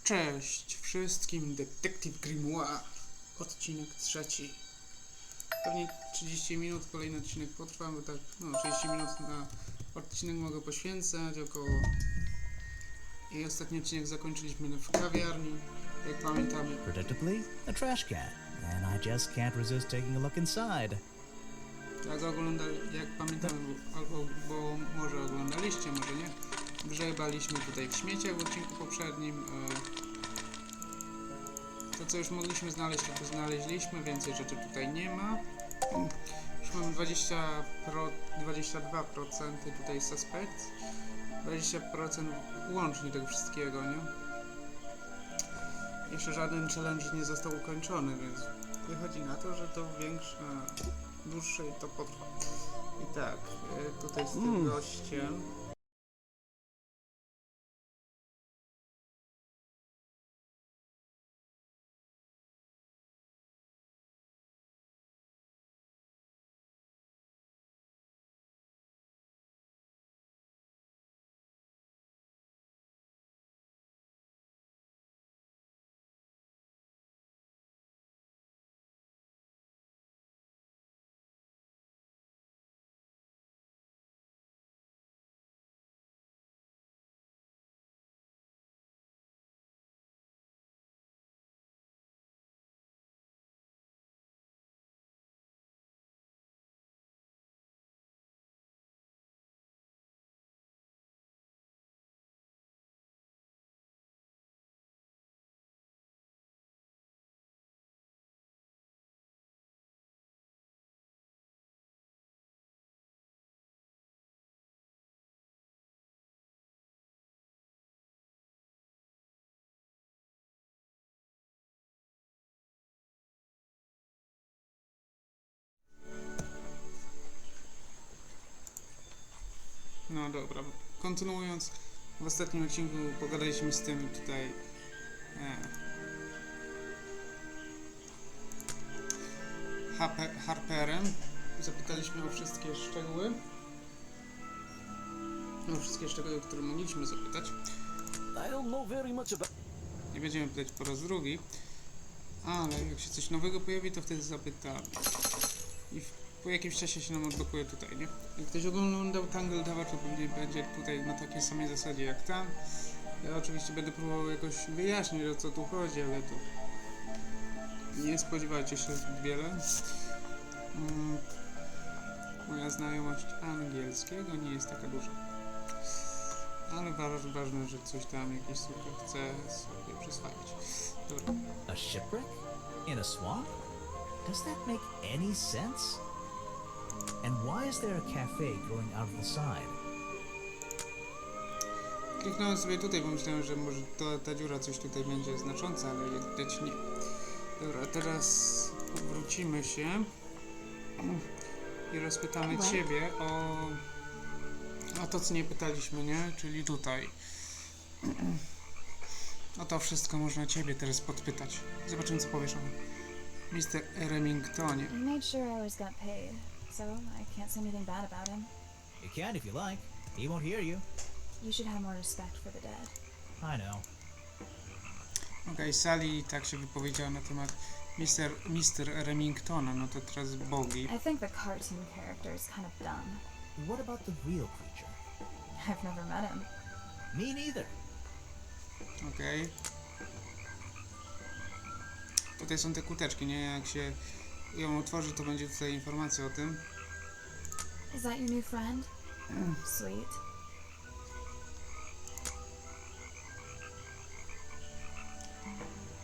Cześć wszystkim, detektyw Grimoire, odcinek 3. Pewnie 30 minut kolejny odcinek potrwa, bo tak, 30 minut na odcinek mogę poświęcać około. I ostatni odcinek zakończyliśmy w kawiarni, jak pamiętamy. Predictably, a trash can, and I just can't resist taking a look inside. Jak pamiętamy, bo może oglądaliście, może nie. Grzebaliśmy tutaj w śmieciach w odcinku poprzednim. To co już mogliśmy znaleźć, to znaleźliśmy, więcej rzeczy tutaj nie ma. Już mamy 22% tutaj suspekt, 20% łącznie tego wszystkiego, nie? Jeszcze żaden challenge nie został ukończony, więc wychodzi na to, że to dłuższe to potrwa. I tak, tutaj z tym gościem. No dobra, kontynuując, w ostatnim odcinku pogadaliśmy z tym tutaj Harperem, zapytaliśmy o wszystkie szczegóły, które mogliśmy zapytać. Nie będziemy pytać po raz drugi, ale jak się coś nowego pojawi, to wtedy zapytamy. I po jakimś czasie się nam odblokuje tutaj, nie? Jak ktoś oglądał Tangle Tower, to pewnie będzie tutaj na takiej samej zasadzie jak tam. Ja oczywiście będę próbował jakoś wyjaśnić, o co tu chodzi, ale to nie spodziewajcie się zbyt wiele. Moja znajomość angielskiego nie jest taka duża. Ale ważne, że coś tam, jakieś słówko chcę sobie przyswajać. Dobra. A shipwreck? In a swamp? Does that make any sense? And why is there a cafe growing out of the side? Kliknąłem sobie tutaj, bo myślałem, że może ta dziura coś tutaj będzie znacząca, ale jak widać nie. Dobra, teraz wrócimy się i rozpytamy Ciebie o to, co nie pytaliśmy, nie? Czyli tutaj. O to wszystko można Ciebie teraz podpytać. Zobaczymy, co powiesz o Mr. Remingtonie. He made sure I always got paid, so I can't say anything bad about him. You can if you like. He won't hear you. You should have more respect for the dead. I know. Okej, Sally tak się wypowiedziała na temat Mr. Remingtona, no to teraz Bogi. I think the cartoon character is kind of dumb. What about the real creature? I've never met him. Me neither. Okej. Tutaj są te kuteczki, nie? Jak się ją otworzy, to będzie tutaj informacja o tym. Is that your new friend? Sweet.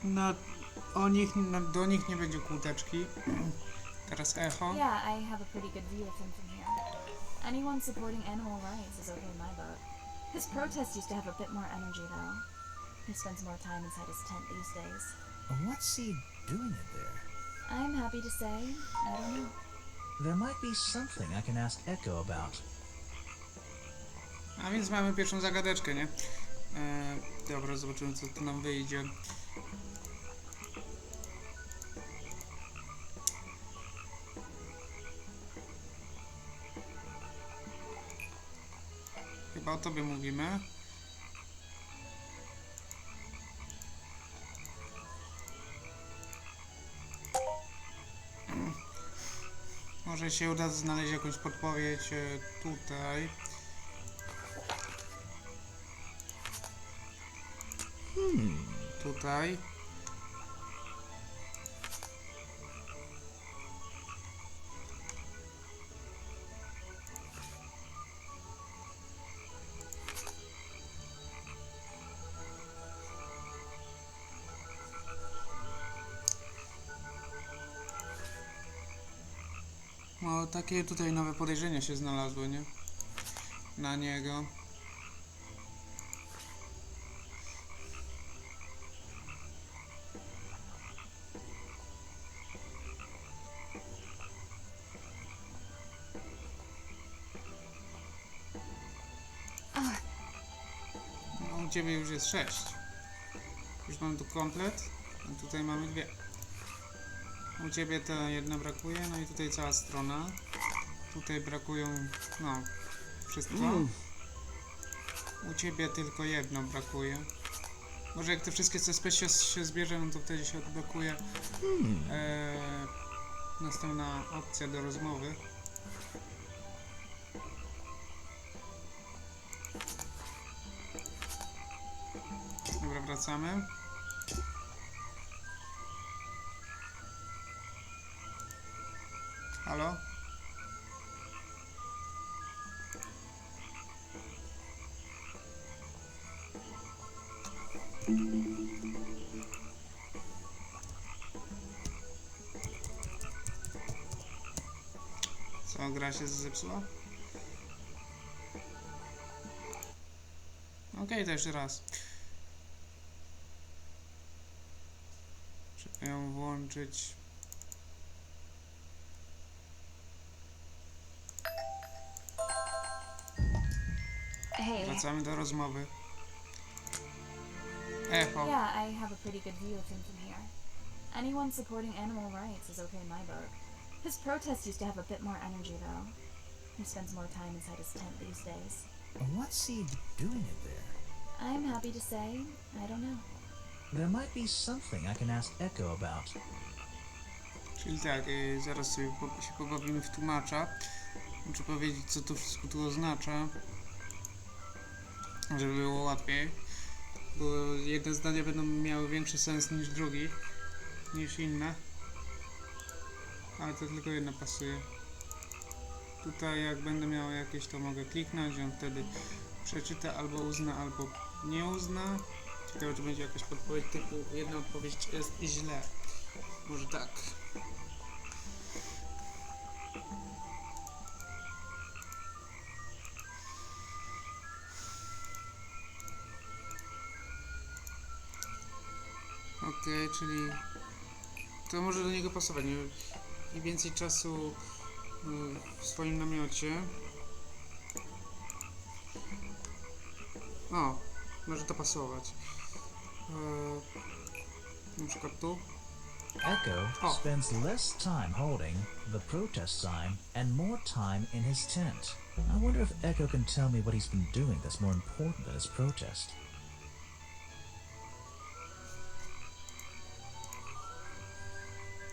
No, do nich nie będzie kłóteczki. Teraz echo. Yeah, I have a pretty good view of him from here. Anyone supporting animal rights is okay in my book. His protest used to have a bit more energy, though. He spends more time inside his tent these days. What's he doing in there? I'm happy to say, I don't know. There might be something I can ask Echo about. A więc mamy pierwszą zagadeczkę, nie? Dobra, zobaczymy, co tu nam wyjdzie. Chyba o tobie mówimy. Może się uda znaleźć jakąś podpowiedź tutaj. Tutaj. No, takie tutaj nowe podejrzenia się znalazły, nie? Na niego. No, u ciebie już jest 6. Już mam tu komplet, a tutaj mamy 2. U ciebie to jedna brakuje, no i tutaj cała strona. Tutaj brakują, no, wszystko. U ciebie tylko jedno brakuje. Może jak te wszystkie CSP się zbierze, no to wtedy się odblokuje następna opcja do rozmowy. Dobra, wracamy. Halo? Co, gra się zepsuła? Okej, to jeszcze raz. Trzeba ją włączyć. Hey. Wracamy do rozmowy. Echo. Yeah, I have a pretty good view of him from here. Anyone supporting animal rights is okay in my book. His protest used to have a bit more energy, though. He spends more time inside his tent these days. What's he doing it there? I'm happy to say, I don't know. There might be something I can ask Echo about. Czyli tak, zaraz sobie się pobawimy w tłumacza. Muszę powiedzieć, co to wszystko tu oznacza, żeby było łatwiej. Bo jedne zdania będą miały większy sens niż drugi, niż inne. Ale to tylko jedno pasuje. Tutaj jak będę miał jakieś, to mogę kliknąć, on wtedy przeczyta, albo uzna, albo nie uzna. Ciekawe, czy będzie jakaś podpowiedź typu jedna odpowiedź jest źle. Może tak. Okej, czyli to może do niego pasować. Im więcej czasu w swoim namiocie. O, może to pasować. Na przykład tu. Echo spends less time holding the protest sign and more time in his tent. I wonder if Echo can tell me what he's been doing that's more important than his protest.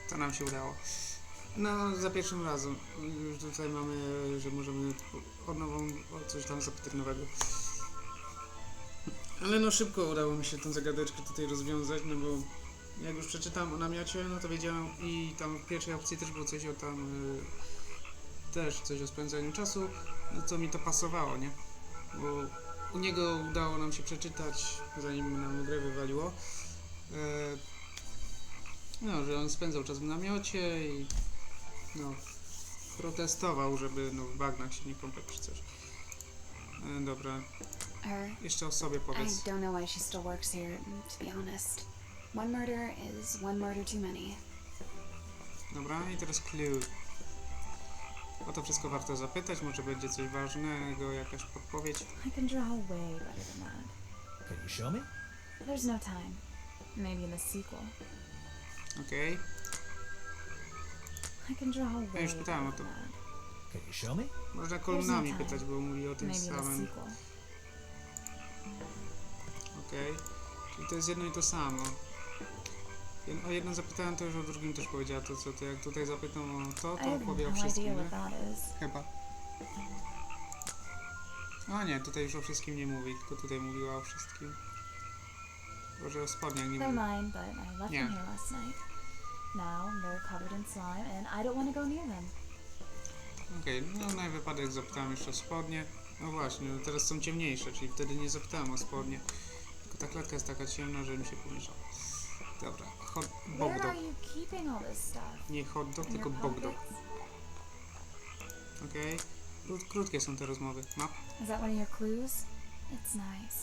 To nam się udało. No, za pierwszym razem. Już tutaj mamy, że możemy od nową o coś tam zapytać nowego. Ale no szybko udało mi się tę zagadeczkę tutaj rozwiązać, no bo jak już przeczytałem o namiocie, no to wiedziałem i tam w pierwszej opcji też było coś o tam też coś o spędzaniu czasu, no to mi to pasowało, nie? Bo u niego udało nam się przeczytać, zanim nam grę wywaliło. No, że on spędzał czas w namiocie i no, protestował, żeby no, w bagnach się nie kąpać czy coś. Dobra, jeszcze o sobie I powiedz. don't know why she still works here, to be honest. One murder is one murder too many. Dobra, i teraz clue. O to wszystko warto zapytać, może będzie coś ważnego, jakaś podpowiedź. I can draw way better than that. Can you show me? There's no time. Maybe in the sequel. Okej. I can draw way już pytałem o better to. than that. Can you show me? Można kolumnami pytać, bo mówi o tym Maybe in the samym. sequel. Okej. Czyli to jest jedno i to samo. O jedno zapytałem, to już o drugim też powiedziała to, co to jak tutaj zapytam o to, I to have opowie o no wszystkim, idea nie? what that is. Chyba. A nie, tutaj już o wszystkim nie mówi, tylko tutaj mówiła o wszystkim. Może o spodniach nie They're mówi. mine, but I left Yeah. them here last night. Now they're covered in slime, and I don't want to go near them. Okej, no na wypadek zapytałem jeszcze o spodnie. No właśnie, no teraz są ciemniejsze, czyli wtedy nie zapytałem o spodnie. Tylko ta klatka jest taka ciemna, że mi się pomieszało. Dobra, Where bogdog. are you keeping all this stuff? Nie hot dog, In tylko your bogdog. pockets? Okej. Krótkie są te rozmowy. Map. Is that one of your clues? It's nice.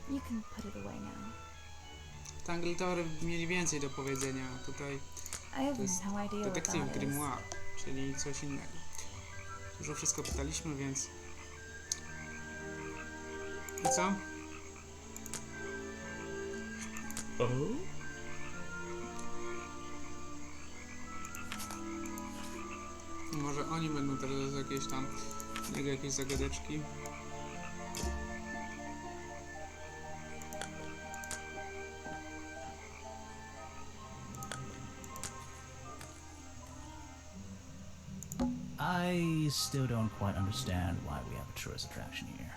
You can put it away now. Tangletory mieli więcej do powiedzenia. Tutaj I have to jest no idea what detektyw that is. Grimoire, czyli coś innego. Już o wszystko pytaliśmy, więc... I co? Może oni będą teraz jakieś tam... jakieś zagadeczki. I still don't quite understand why we have a tourist attraction here.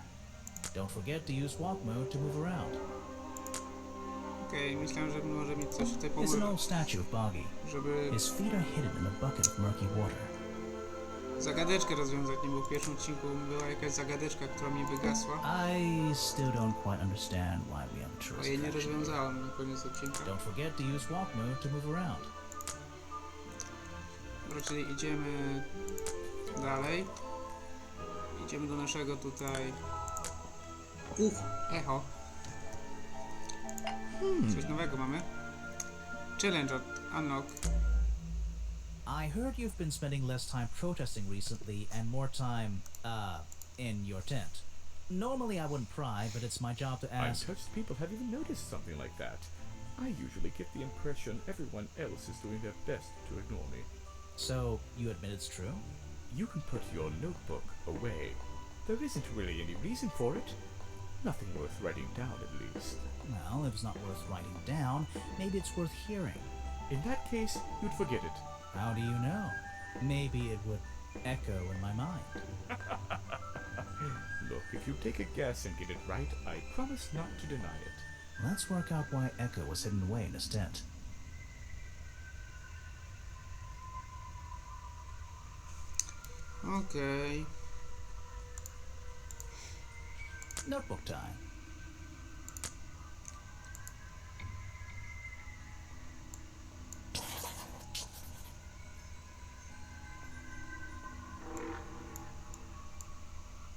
Don't forget to use walk mode to move around. Okej, myślałem, że może mi coś tutaj There's an pomoże, old statue of Boggy. żeby His feet are hidden in a bucket of murky water. zagadeczkę rozwiązać, nie bo w pierwszym odcinku była jakaś zagadeczka, która mi wygasła, I still don't quite understand why we have a a tourist jej nie attraction. rozwiązałem na koniec odcinka. Don't forget to use walk mode to move around. Dobra, czyli idziemy dalej. Idziemy do naszego tutaj... echo. Coś nowego mamy. Challenge od Unlock. I heard you've been spending less time protesting recently and more time, in your tent. Normally I wouldn't pry, but it's my job to ask... Untouched people have even noticed something like that. I usually get the impression everyone else is doing their best to ignore me. So, you admit it's true? You can put your notebook away. There isn't really any reason for it. Nothing worth writing down, at least. Well, if it's not worth writing down, maybe it's worth hearing. In that case, you'd forget it. How do you know? Maybe it would echo in my mind. Look, if you take a guess and get it right, I promise not to deny it. Let's work out why Echo was hidden away in his tent. Okej. Notebook time.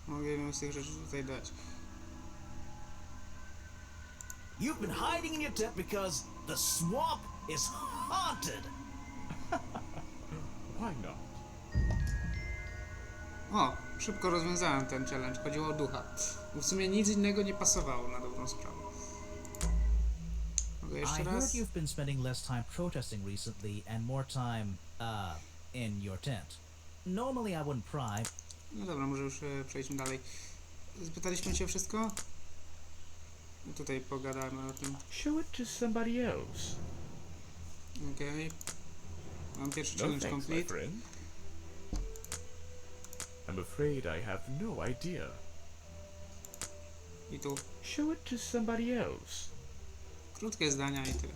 Mogę jedną z tych rzeczy tutaj dać. You've been hiding in your tent because the swamp is haunted! Why not? O, szybko rozwiązałem ten challenge. Chodziło o ducha. Bo w sumie nic innego nie pasowało na dobrą sprawę. Mogę jeszcze I heard raz? you've been spending less time protesting recently and more time, in your tent. Normally I wouldn't pry. No dobra, może już przejdźmy dalej. Zapytaliśmy cię wszystko? No tutaj pogadamy o tym. Show it to somebody else. Okej. Mam pierwszy No challenge thanks, my complete. friend. I'm afraid I have no idea. I tu Show it to somebody else. krótkie zdania i tyle.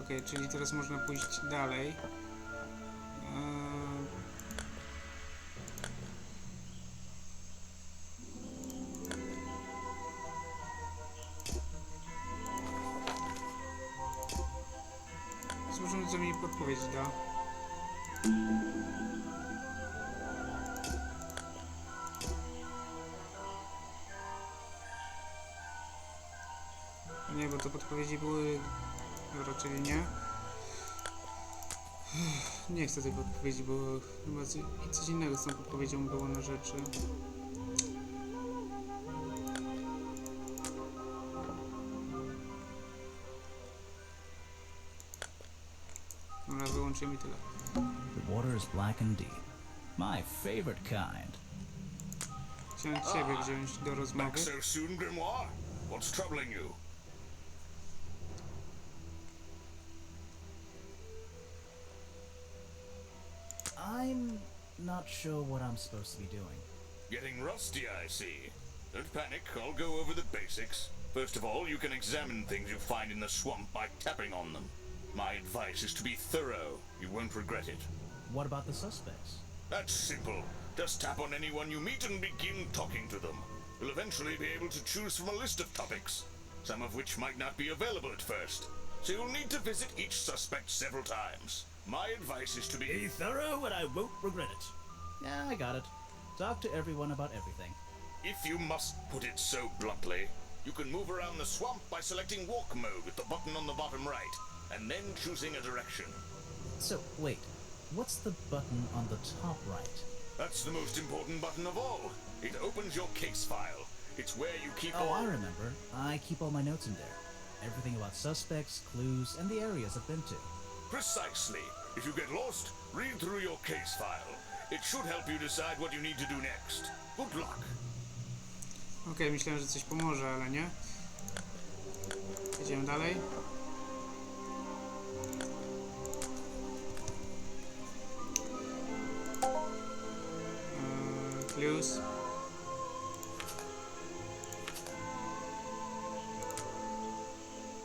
Okej, czyli teraz można pójść dalej. Zobaczymy, co mi podpowiedź da. Nie, bo to podpowiedzi były... Dobra, czyli nie. Nie chcę tej podpowiedzi, bo chyba coś innego z tą podpowiedzią było na rzeczy. Dobra, wyłączymy tyle. The water is black and deep. My favorite kind. Chciałem ciebie wziąć do rozmowy. Back so soon, Grimoire? What's troubling you? I'm not sure what I'm supposed to be doing. Getting rusty, I see. Don't panic, I'll go over the basics. First of all, you can examine things you find in the swamp by tapping on them. My advice is to be thorough. You won't regret it. What about the suspects? That's simple. Just tap on anyone you meet and begin talking to them. You'll eventually be able to choose from a list of topics, some of which might not be available at first. So you'll need to visit each suspect several times. My advice is to Be thorough and I won't regret it. Yeah, I got it. Talk to everyone about everything. If you must put it so bluntly, you can move around the swamp by selecting walk mode with the button on the bottom right, and then choosing a direction. So, wait. What's the button on the top right? That's the most important button of all. It opens your case file. It's where you keep Oh, all... I remember. I keep all my notes in there. Everything about suspects, clues, and the areas I've been to. Precisely. If you get lost, read through your case file. It should help you decide what you need to do next. Good luck. Okej, myślałem, że coś pomoże, ale nie. Idziemy dalej. Clues.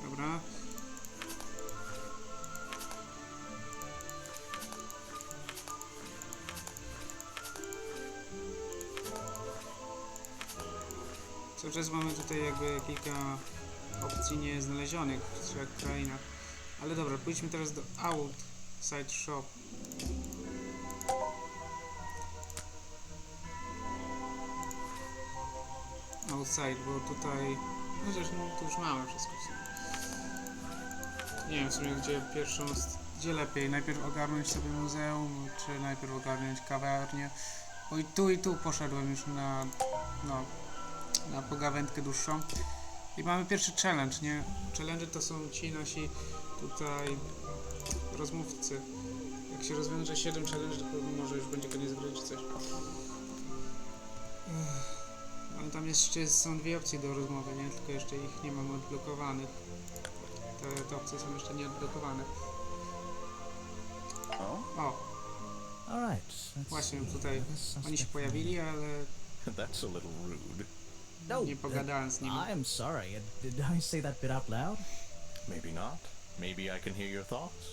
Dobra. Cały czas mamy tutaj jakby kilka opcji nieznalezionych w 3 krainach. Ale dobra, pójdźmy teraz do Outside Shop. Outside, bo tutaj... Chociaż no, tu już mamy wszystko w sumie. Nie wiem w sumie gdzie lepiej. Najpierw ogarnąć sobie muzeum, czy najpierw ogarnąć kawiarnię. Bo i tu poszedłem już na pogawędkę dłuższą. I mamy pierwszy challenge, nie? Challenge to są ci nasi tutaj rozmówcy. Jak się rozwiąże 7 challenge, to może już będzie koniec gry czy coś. Ale tam jeszcze są 2 opcje do rozmowy, nie? Tylko jeszcze ich nie mamy odblokowanych. Te opcje są jeszcze nie odblokowane. O! Alright. Właśnie tutaj oni się pojawili, ale That's a little rude. No, nie pogadałem z nimi. I'm sorry. Did I say that bit out loud? Maybe not. Maybe I can hear your thoughts.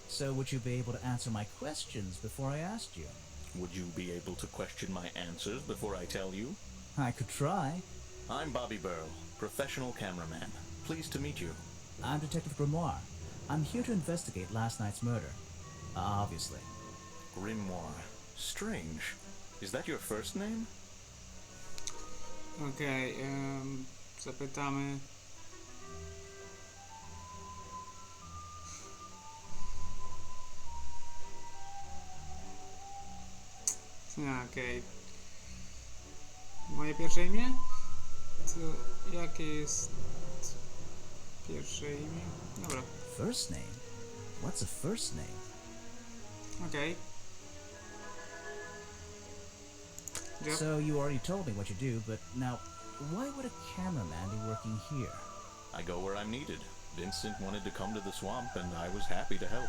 So would you be able to answer my questions before I asked you? Would you be able to question my answers before I tell you? I could try. I'm Bobby Burl, professional cameraman. Pleased to meet you. I'm Detective Grimoire. I'm here to investigate last night's murder. Obviously. Grimoire. Strange. Is that your first name? Okej, zapytamy. Okej. Moje pierwsze imię? To jakie jest pierwsze imię? Dobra, First name? What's a first name? okej. Yep. So you already told me what you do, but now, why would a cameraman be working here? I go where I'm needed. Vincent wanted to come to the swamp, and I was happy to help.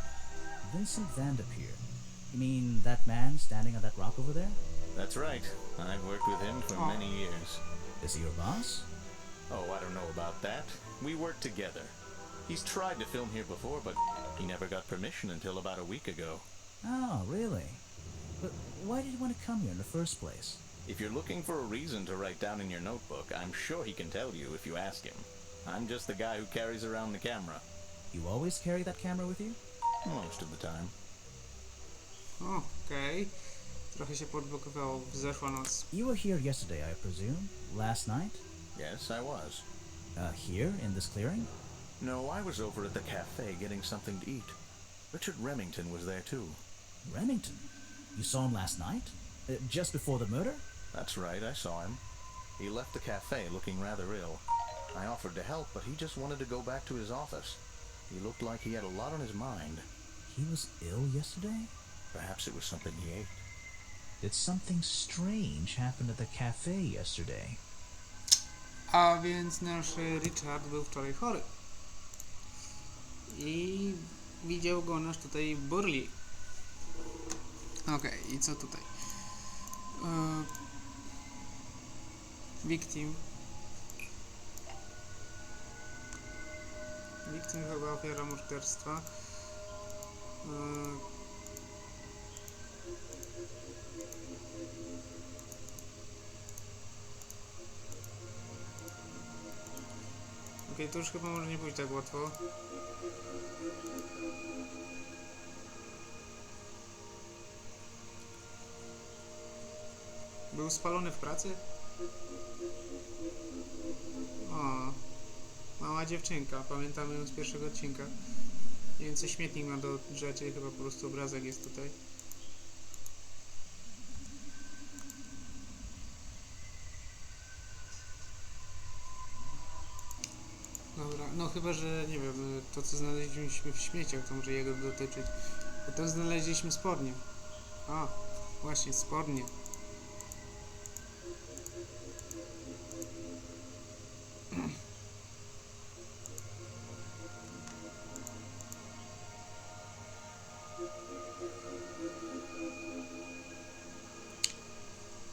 Vincent Vanderpeer. You mean that man standing on that rock over there? That's right. I've worked with him for many years. Is he your boss? Oh, I don't know about that. We work together. He's tried to film here before, but he never got permission until about a week ago. Oh, really? But why did you want to come here in the first place? If you're looking for a reason to write down in your notebook, I'm sure he can tell you if you ask him. I'm just the guy who carries around the camera. You always carry that camera with you? Most of the time. Okej. Trochę się podblokowało, zeszła noc. You were here yesterday, I presume? Last night? Yes, I was. Here, in this clearing? No, I was over at the cafe getting something to eat. Richard Remington was there too. Remington? You saw him last night? Just before the murder? That's right, I saw him. He left the cafe looking rather ill. I offered to help, but he just wanted to go back to his office. He looked like he had a lot on his mind. He was ill yesterday? Perhaps it was something he ate. Did something strange happen at the cafe yesterday? A więc nasz Richard był wczoraj chory. I widział go nasz tutaj Burley. Okej, i co tutaj? Victim. Victim chyba ofiara morderstwa. Okej, to już chyba może nie pójść tak łatwo. Był spalony w pracy? O, mała dziewczynka, pamiętamy ją z pierwszego odcinka. Nie wiem, co śmietnik ma do rzeczy, chyba po prostu obrazek jest tutaj. Dobra, no chyba, że nie wiem, to co znaleźliśmy w śmieciach, to może jego dotyczyć. Bo tam znaleźliśmy spodnie. A, właśnie, spodnie.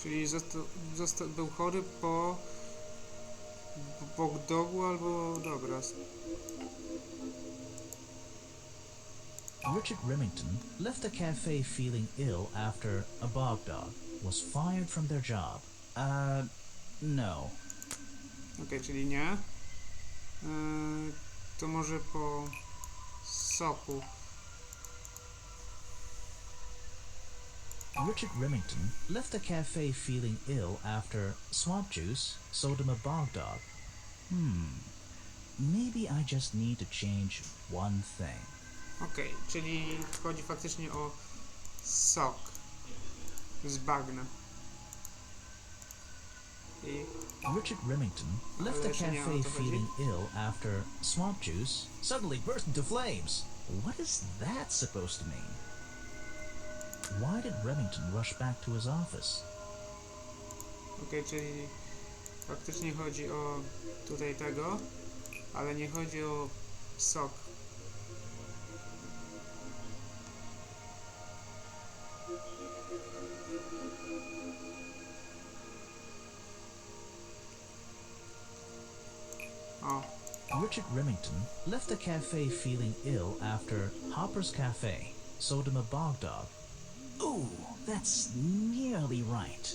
Czyli był chory po dogu albo dobra. Richard Remington left the cafe feeling ill after a bog dog was fired from their job. No. Okej, czyli nie. To może po soku. Richard Remington left the cafe feeling ill after swamp juice sold him a bog dog. Maybe I just need to change one thing. Okej, czyli chodzi faktycznie o sok z bagna. I Richard Remington left the cafe feeling ill after swamp juice suddenly burst into flames. What is that supposed to mean? Why did Remington rush back to his office? okej, czyli faktycznie chodzi o tutaj tego, ale nie chodzi o sok. O, Richard Remington left the cafe feeling ill after Hopper's Cafe sold him a bog dog. Ooh, that's nearly right.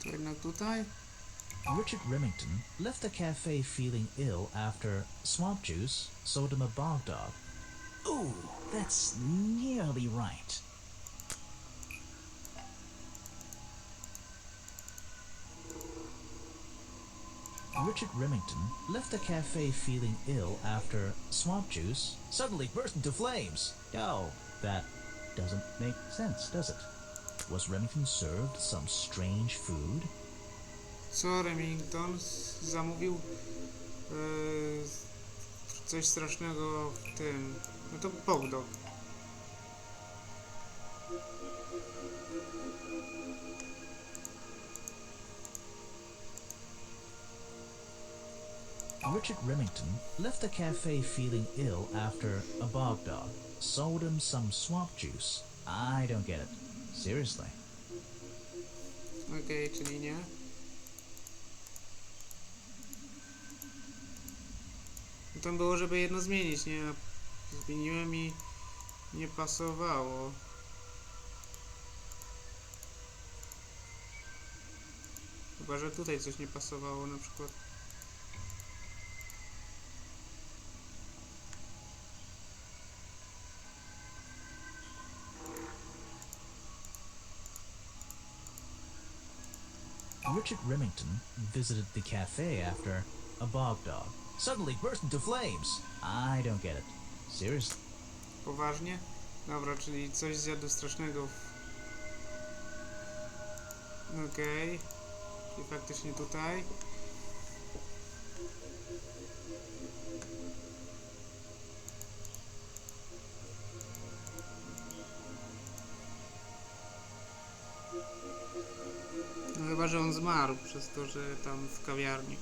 to jednak tutaj? Richard Remington left the cafe feeling ill after swamp juice sold him a bog dog. Ooh, that's nearly right. Richard Remington left the cafe feeling ill after swamp juice suddenly burst into flames. Oh, that doesn't make sense, does it? Was Remington served some strange food? Co Remington zamówił coś strasznego w tym. No to pogdog. Richard Remington left the cafe feeling ill after a bog dog sold him some swamp juice. I don't get it. Seriously. Okej, czyli nie. No tam było, żeby jedno zmienić, nie? Zmieniłem i nie pasowało. Chyba, że tutaj coś nie pasowało, na przykład. Richard Remington visited the cafe after a bog dog suddenly burst into flames. I don't get it. Seriously. Poważnie? Dobra, czyli coś zjadł strasznego Okej. I faktycznie tutaj. No chyba, że on zmarł przez to, że tam w kawiarni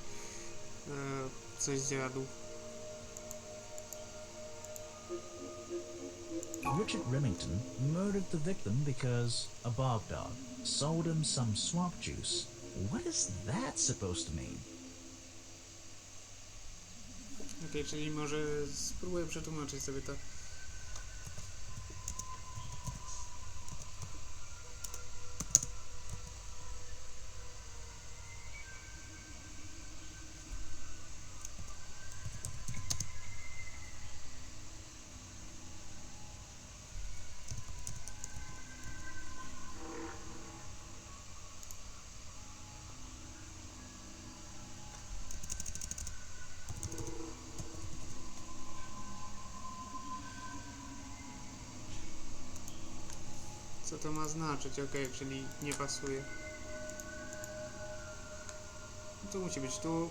coś zjadł. Richard Remington murdered the victim because a bog dog sold him some swamp juice. What is that supposed to mean? Okej, czyli może spróbuję przetłumaczyć sobie to. Co to ma znaczyć? Okej, czyli nie pasuje. To musi być tu.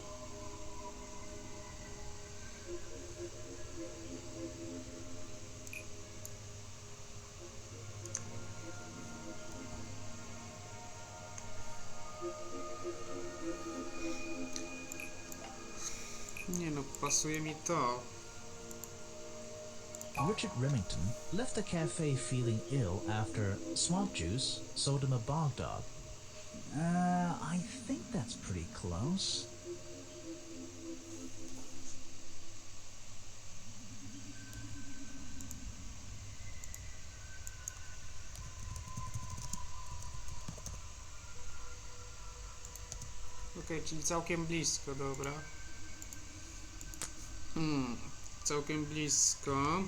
Nie no, pasuje mi to. Richard Remington left the cafe feeling ill after swamp juice sold him a bog dog. I think that's pretty close. Okej, czyli całkiem blisko, dobra. Całkiem blisko.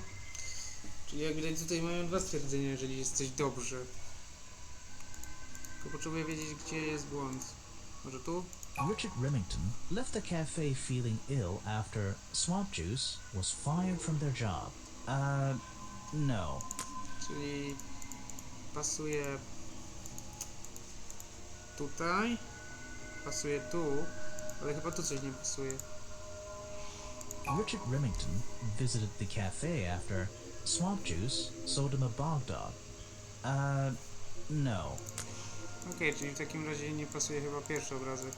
Czyli jak widać tutaj mają dwa stwierdzenia, jeżeli jest coś dobrze. Tylko potrzebuję wiedzieć, gdzie jest błąd. Może tu? Richard Remington left the cafe feeling ill after swamp juice was fired from their job. No. Czyli pasuje tutaj. Pasuje tu. Ale chyba tu coś nie pasuje. Richard Remington visited the cafe after swamp juice sold him a bog dog. No. Okej, czyli w takim razie nie pasuje chyba pierwszy obrazek.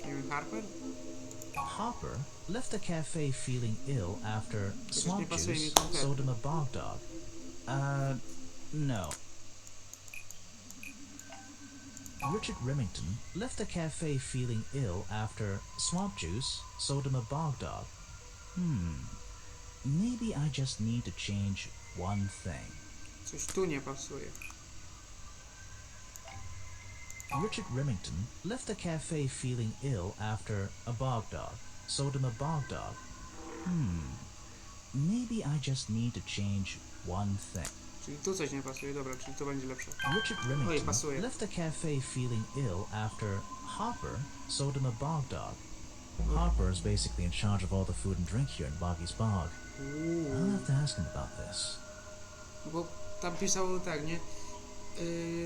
Nie wiem, Harper? Hopper left the cafe feeling ill after swamp pasuje mi juice kompletnie. sold him a bog dog. No. Richard Remington left the cafe feeling ill after swamp juice sold him a bog dog. Maybe I just need to change one thing. Coś tu nie pasuje. Richard Remington left the cafe feeling ill after a bog dog sold him a bog dog. Maybe I just need to change one thing. Czyli tu coś nie pasuje, dobra, czyli to będzie lepsze. Richard Oj, Remington pasuje. left the cafe feeling ill after Hopper sold him a bog dog. Hopper is basically in charge of all the food and drink here in Boggy's Bog. I'll have to ask him about this. Bo tam pisało tak, nie?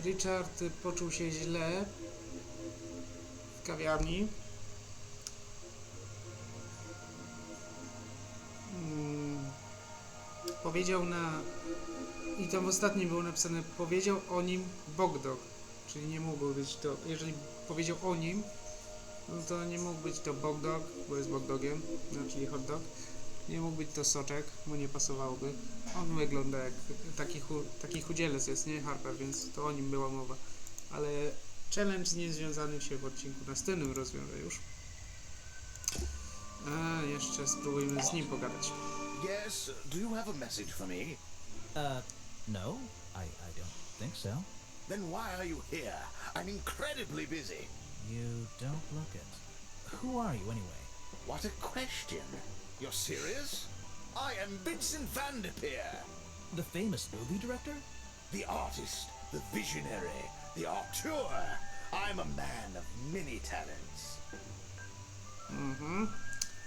Richard poczuł się źle w kawiarni. Powiedział i tam w ostatnim było napisane, powiedział o nim Bogdog, czyli nie mógł być to, jeżeli powiedział o nim, no to nie mógł być to Bogdog, bo jest Bogdogiem, no, czyli hot dog. Nie mógł być to soczek, bo nie pasowałoby. On wygląda jak taki chudzielec jest, nie Harper, więc to o nim była mowa. Ale challenge niezwiązany się w odcinku następnym rozwiąże już. A jeszcze spróbujmy z nim pogadać. Yes, do you have a message for me? No, I don't think so. Then why are you here? I'm incredibly busy. You don't look it. Who are you anyway? What a question. You're serious? I am Vincent van der Peer. The famous movie director? The artist, the visionary, the auteur. I'm a man of many talents.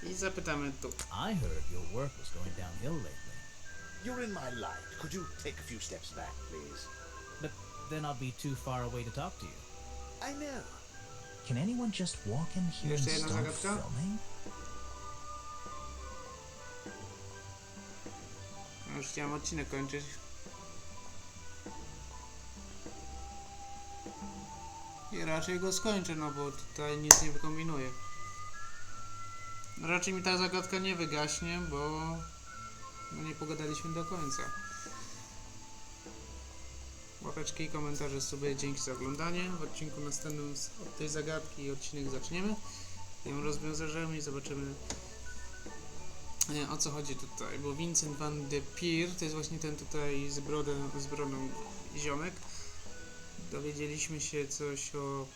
I zapytamy tu. I heard your work was going downhill lately. You're in my light. Could you take a few steps back, please? But then I'll be too far away to talk to you. I know. Can anyone just walk in here and Jeszcze jedna start zagadka? filming? Już chciałem odcinek kończyć. I raczej go skończę, no bo tutaj nic nie wykombinuję. Raczej mi ta zagadka nie wygaśnie, bo no nie pogadaliśmy do końca. Łapeczki, komentarze, suby, dzięki za oglądanie. W odcinku następnym od tej zagadki odcinek zaczniemy. Ją rozwiążemy i zobaczymy, o co chodzi tutaj. Bo Vincent van de Peer to jest właśnie ten tutaj z brodą ziomek. Dowiedzieliśmy się coś o